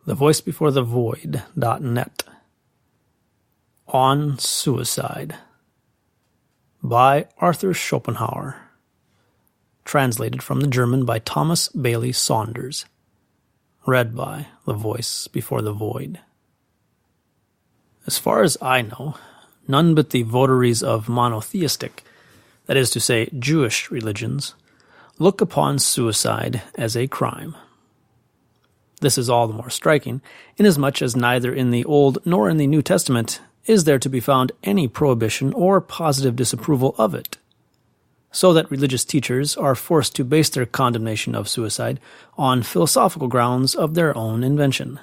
thevoicebeforethevoid.net. On Suicide by Arthur Schopenhauer. Translated from the German by Thomas Bailey Saunders. Read by The Voice Before the Void. As far as I know, none but the votaries of monotheistic, that is to say, Jewish religions, look upon suicide as a crime. This is all the more striking, inasmuch as neither in the Old nor in the New Testament is there to be found any prohibition or positive disapproval of it, so that religious teachers are forced to base their condemnation of suicide on philosophical grounds of their own invention.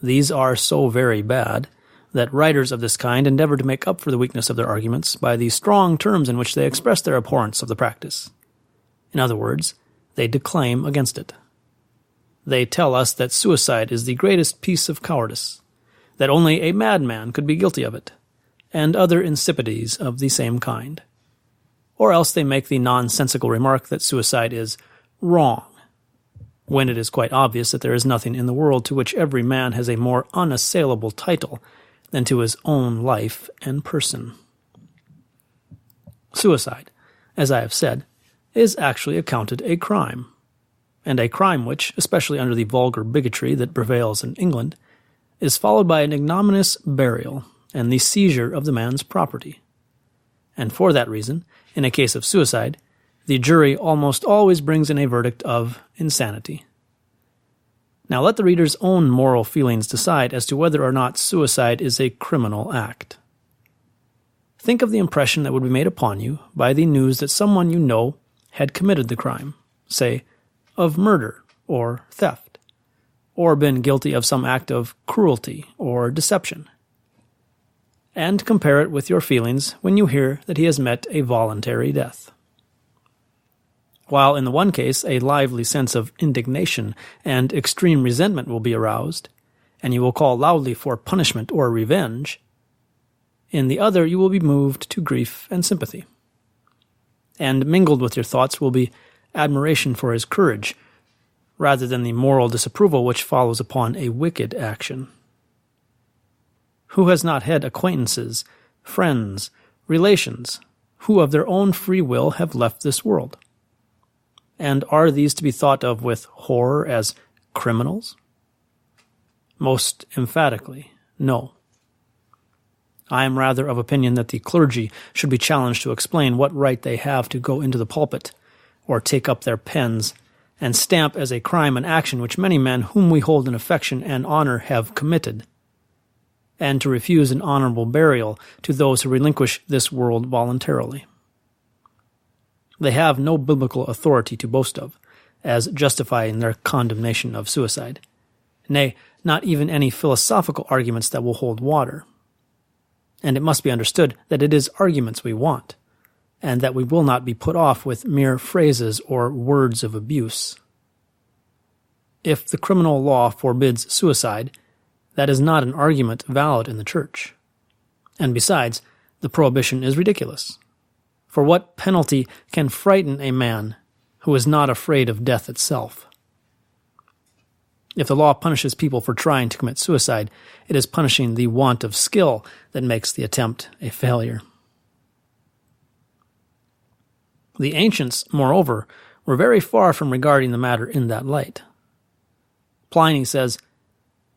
These are so very bad that writers of this kind endeavor to make up for the weakness of their arguments by the strong terms in which they express their abhorrence of the practice. In other words, they declaim against it. They tell us that suicide is the greatest piece of cowardice, that only a madman could be guilty of it, and other insipidities of the same kind. Or else they make the nonsensical remark that suicide is wrong, when it is quite obvious that there is nothing in the world to which every man has a more unassailable title than to his own life and person. Suicide, as I have said, is actually accounted a crime, and a crime which, especially under the vulgar bigotry that prevails in England, is followed by an ignominious burial and the seizure of the man's property. And for that reason, in a case of suicide, the jury almost always brings in a verdict of insanity. Now let the reader's own moral feelings decide as to whether or not suicide is a criminal act. Think of the impression that would be made upon you by the news that someone you know had committed the crime, say, of murder or theft, or been guilty of some act of cruelty or deception. And compare it with your feelings when you hear that he has met a voluntary death. While in the one case a lively sense of indignation and extreme resentment will be aroused, and you will call loudly for punishment or revenge, in the other you will be moved to grief and sympathy. And mingled with your thoughts will be admiration for his courage, rather than the moral disapproval which follows upon a wicked action. Who has not had acquaintances, friends, relations, who of their own free will have left this world? And are these to be thought of with horror as criminals? Most emphatically, no. I am rather of opinion that the clergy should be challenged to explain what right they have to go into the pulpit, or take up their pens, and stamp as a crime an action which many men whom we hold in affection and honor have committed, and to refuse an honorable burial to those who relinquish this world voluntarily. They have no biblical authority to boast of, as justifying their condemnation of suicide. Nay, not even any philosophical arguments that will hold water. And it must be understood that it is arguments we want, and that we will not be put off with mere phrases or words of abuse. If the criminal law forbids suicide, that is not an argument valid in the Church. And besides, the prohibition is ridiculous. For what penalty can frighten a man who is not afraid of death itself? If the law punishes people for trying to commit suicide, it is punishing the want of skill that makes the attempt a failure. The ancients, moreover, were very far from regarding the matter in that light. Pliny says,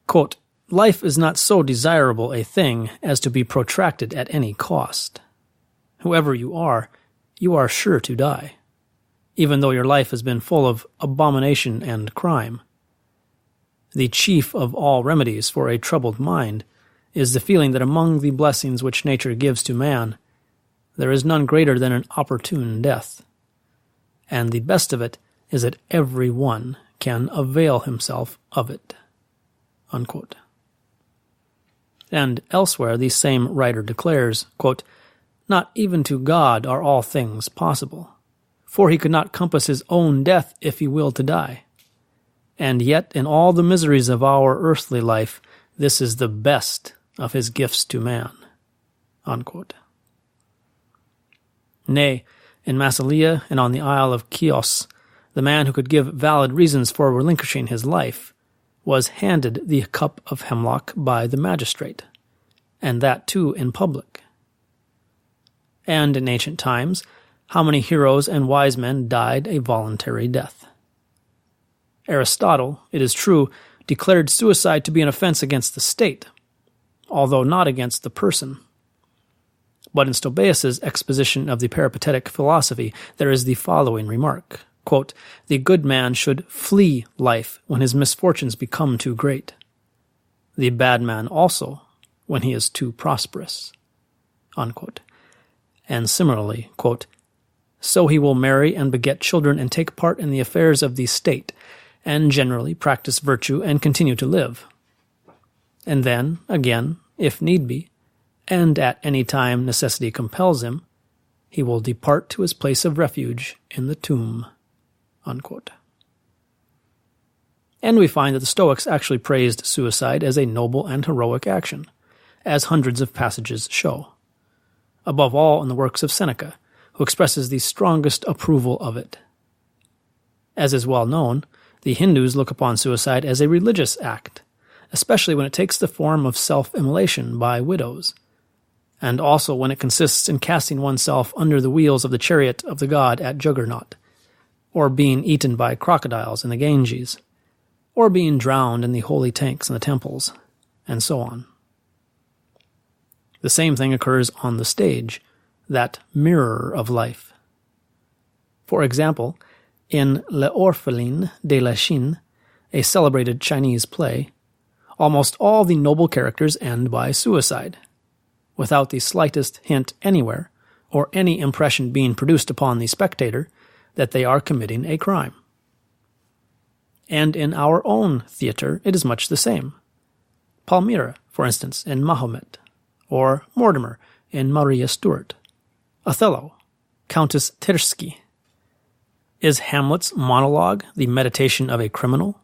quote, "Life is not so desirable a thing as to be protracted at any cost. Whoever you are sure to die, even though your life has been full of abomination and crime. The chief of all remedies for a troubled mind is the feeling that among the blessings which nature gives to man, there is none greater than an opportune death. And the best of it is that every one can avail himself of it." Unquote. And elsewhere the same writer declares, quote, "Not even to God are all things possible, for he could not compass his own death if he willed to die. And yet in all the miseries of our earthly life, this is the best of his gifts to man." Unquote. Nay, in Massalia and on the Isle of Chios, the man who could give valid reasons for relinquishing his life was handed the cup of hemlock by the magistrate, and that too in public. And in ancient times, how many heroes and wise men died a voluntary death? Aristotle, it is true, declared suicide to be an offense against the state, although not against the person. But in Stobaeus' exposition of the peripatetic philosophy, there is the following remark, quote, "The good man should flee life when his misfortunes become too great. The bad man also, when he is too prosperous." Unquote. And similarly, quote, "So he will marry and beget children and take part in the affairs of the state, and generally practice virtue and continue to live. And then, again, if need be, and at any time necessity compels him, he will depart to his place of refuge in the tomb." Unquote. And we find that the Stoics actually praised suicide as a noble and heroic action, as hundreds of passages show. Above all in the works of Seneca, who expresses the strongest approval of it. As is well known, the Hindus look upon suicide as a religious act, especially when it takes the form of self-immolation by widows, and also when it consists in casting oneself under the wheels of the chariot of the god at Juggernaut, or being eaten by crocodiles in the Ganges, or being drowned in the holy tanks in the temples, and so on. The same thing occurs on the stage, that mirror of life. For example, in L'Orpheline de la Chine, a celebrated Chinese play, almost all the noble characters end by suicide, without the slightest hint anywhere, or any impression being produced upon the spectator, that they are committing a crime. And in our own theatre it is much the same. Palmyra, for instance, in Mahomet, or Mortimer in Maria Stuart, Othello, Countess Terzky. Is Hamlet's monologue the meditation of a criminal?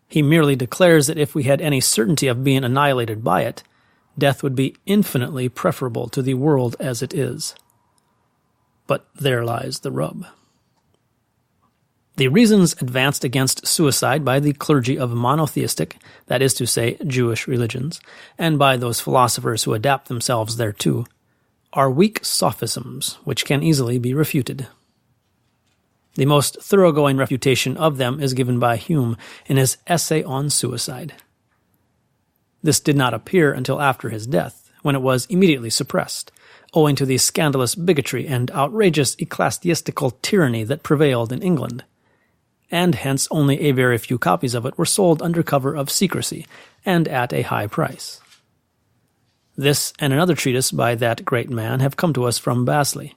He merely declares that if we had any certainty of being annihilated by it, death would be infinitely preferable to the world as it is. But there lies the rub. The reasons advanced against suicide by the clergy of monotheistic, that is to say, Jewish religions, and by those philosophers who adapt themselves thereto, are weak sophisms which can easily be refuted. The most thoroughgoing refutation of them is given by Hume in his Essay on Suicide. This did not appear until after his death, when it was immediately suppressed, owing to the scandalous bigotry and outrageous ecclesiastical tyranny that prevailed in England, and hence only a very few copies of it were sold under cover of secrecy and at a high price. This and another treatise by that great man have come to us from Basle,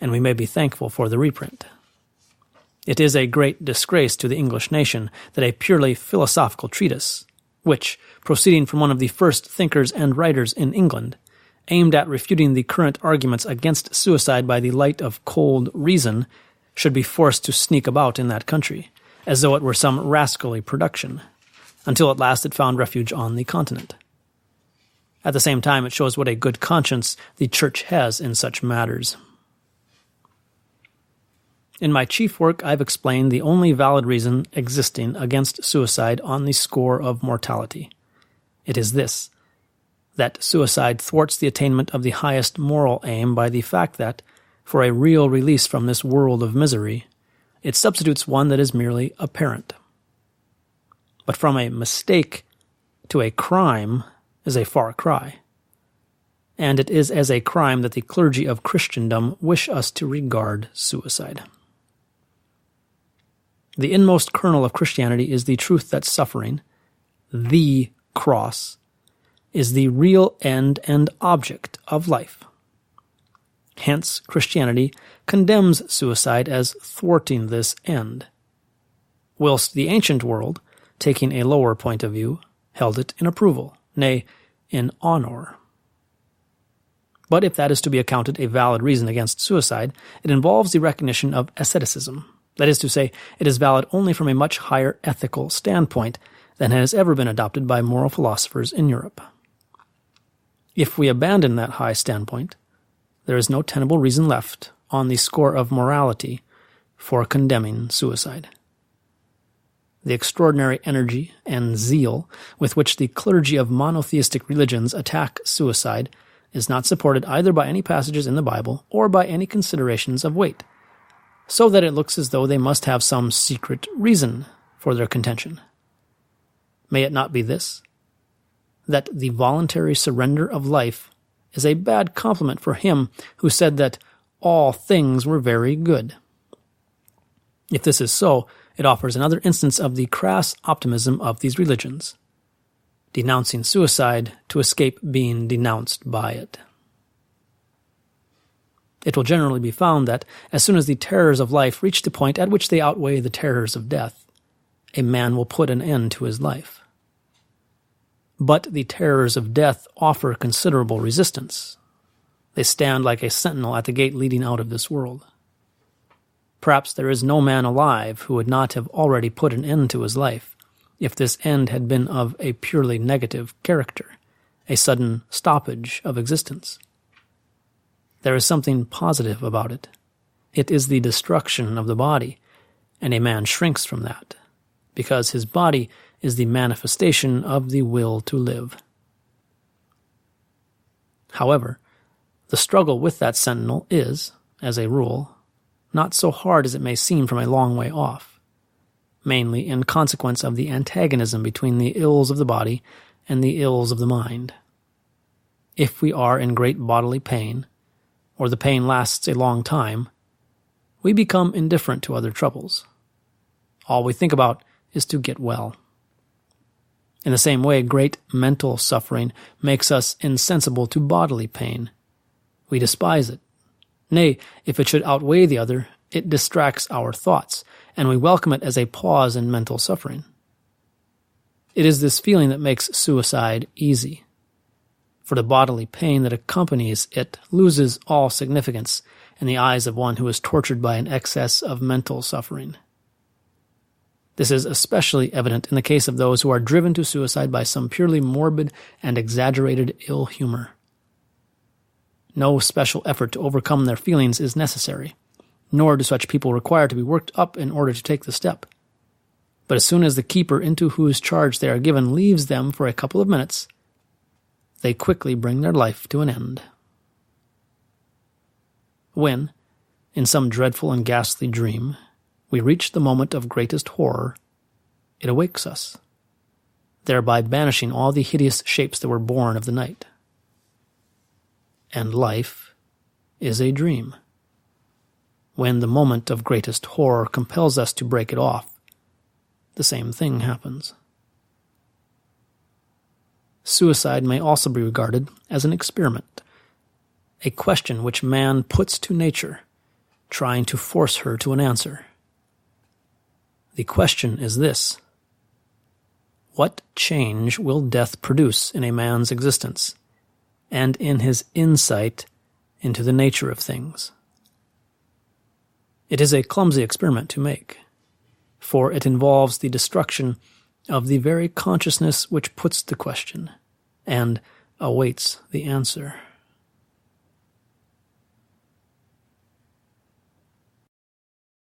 and we may be thankful for the reprint. It is a great disgrace to the English nation that a purely philosophical treatise, which, proceeding from one of the first thinkers and writers in England, aimed at refuting the current arguments against suicide by the light of cold reason, should be forced to sneak about in that country, as though it were some rascally production, until at last it found refuge on the continent. At the same time, it shows what a good conscience the Church has in such matters. In my chief work, I have explained the only valid reason existing against suicide on the score of mortality. It is this, that suicide thwarts the attainment of the highest moral aim by the fact that, for a real release from this world of misery, it substitutes one that is merely apparent. But from a mistake to a crime is a far cry, and it is as a crime that the clergy of Christendom wish us to regard suicide. The inmost kernel of Christianity is the truth that suffering, the cross, is the real end and object of life. Hence, Christianity condemns suicide as thwarting this end, whilst the ancient world, taking a lower point of view, held it in approval, nay, in honor. But if that is to be accounted a valid reason against suicide, it involves the recognition of asceticism. That is to say, it is valid only from a much higher ethical standpoint than has ever been adopted by moral philosophers in Europe. If we abandon that high standpoint, there is no tenable reason left, on the score of morality, for condemning suicide. The extraordinary energy and zeal with which the clergy of monotheistic religions attack suicide is not supported either by any passages in the Bible or by any considerations of weight, so that it looks as though they must have some secret reason for their contention. May it not be this? That the voluntary surrender of life is a bad compliment for him who said that all things were very good. If this is so, it offers another instance of the crass optimism of these religions, denouncing suicide to escape being denounced by it. It will generally be found that as soon as the terrors of life reach the point at which they outweigh the terrors of death, a man will put an end to his life. But the terrors of death offer considerable resistance. They stand like a sentinel at the gate leading out of this world. Perhaps there is no man alive who would not have already put an end to his life if this end had been of a purely negative character, a sudden stoppage of existence. There is something positive about it. It is the destruction of the body, and a man shrinks from that, because his body is the manifestation of the will to live. However, the struggle with that sentinel is, as a rule, not so hard as it may seem from a long way off, mainly in consequence of the antagonism between the ills of the body and the ills of the mind. If we are in great bodily pain, or the pain lasts a long time, we become indifferent to other troubles. All we think about is to get well. In the same way, great mental suffering makes us insensible to bodily pain. We despise it. Nay, if it should outweigh the other, it distracts our thoughts, and we welcome it as a pause in mental suffering. It is this feeling that makes suicide easy, for the bodily pain that accompanies it loses all significance in the eyes of one who is tortured by an excess of mental suffering. This is especially evident in the case of those who are driven to suicide by some purely morbid and exaggerated ill humor. No special effort to overcome their feelings is necessary, nor do such people require to be worked up in order to take the step. But as soon as the keeper into whose charge they are given leaves them for a couple of minutes, they quickly bring their life to an end. When, in some dreadful and ghastly dream, we reach the moment of greatest horror, it awakes us, thereby banishing all the hideous shapes that were born of the night. And life is a dream. When the moment of greatest horror compels us to break it off, the same thing happens. Suicide may also be regarded as an experiment, a question which man puts to nature, trying to force her to an answer. The question is this: what change will death produce in a man's existence, and in his insight into the nature of things? It is a clumsy experiment to make, for it involves the destruction of the very consciousness which puts the question and awaits the answer.